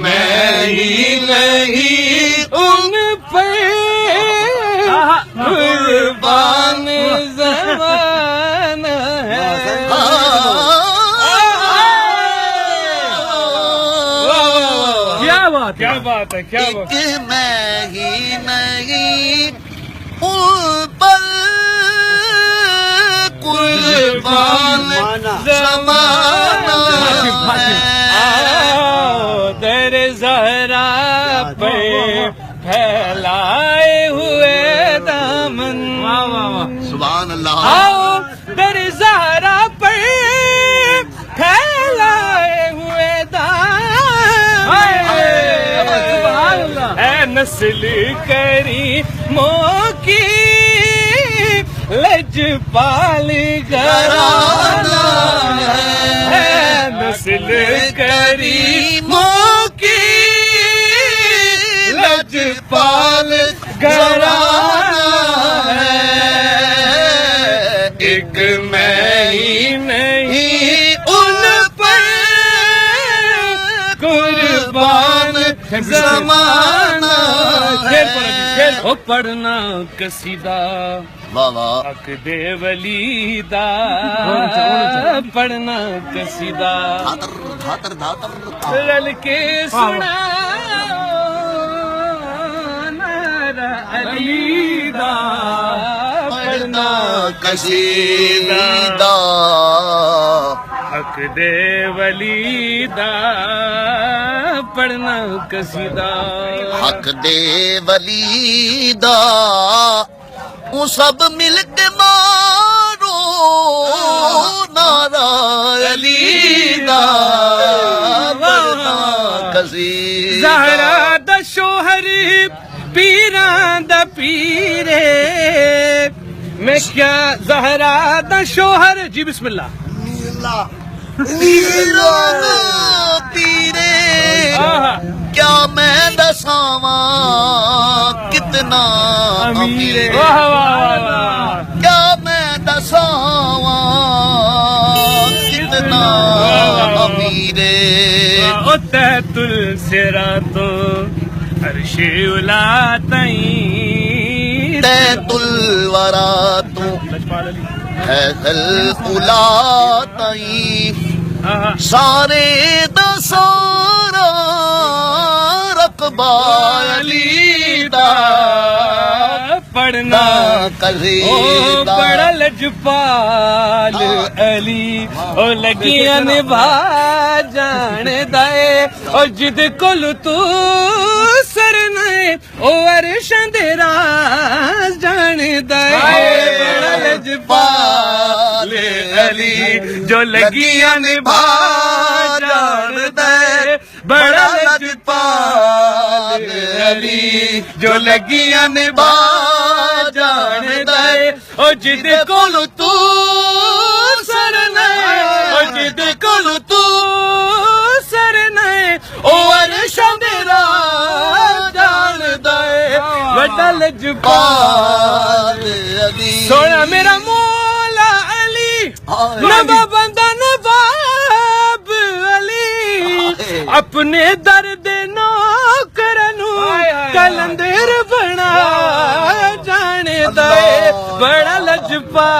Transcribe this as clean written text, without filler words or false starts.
मैं ही नहीं उन पे कुर्बान ज़माना है। क्या बात है, क्या बात है। मैं ही नहीं उन पर कुर्बान ज़माना दर ज़हरा पे फैलाए हुए दामन। सुभान अल्लाह। आओ दर ज़हरा पे फैलाए हुए दामन। है नस्ल करीमों की लजपाल घराना है। नस्ल करीमों की लजपाल घराना है। एक मैं ही नहीं उन पर कुर्बान ज़माना है। ओ पढ़ना कसीदा हक दे वलीदा, पढ़ना कसीदा धातर धातर रल के सुना नारा अलीदा, पढ़ना कसीदा हक दे वलीदा, पढ़ना कसीदा हक दे वलीदा। वो सब मिलके मारो नारा अलीदा, पढ़ना कसीदा। ज़हरा दा शोहर पीरां दा पीरे, मैं क्या ज़हरा दा शोहर। जी बिस्मिल्लाह। तीरे क्या मैं दसावा कितना अमीर, क्या मैं दसावा कितना अमीर। तैतुल सिरा तो अर्शे उला तई, तैतुल वरा तू है उला तई, सारे दसारा रकबा अलीदा, पढ़ना कसीदा। बड़ा लजपाल अली ओ लगियां निभा जान दे, ओ जिद कोल तू सरने ओ अरशां दे राज जान दे। बड़ा लजपाल अली जो लगियां निभा जान दे, बड़ा लजपाल अली जो लगियां निभा जान दे। ओ जिद कोल तू सरने, ओ जिद कोल तू सरने ओ अरशां दे राज जान दे। बड़ा लजपाल अली सोना मेरा मौला अली, नवा बंदा नवाब अली, अपने दर्द नौकर नू कलंदर बना जाने दे। बड़ा लजपा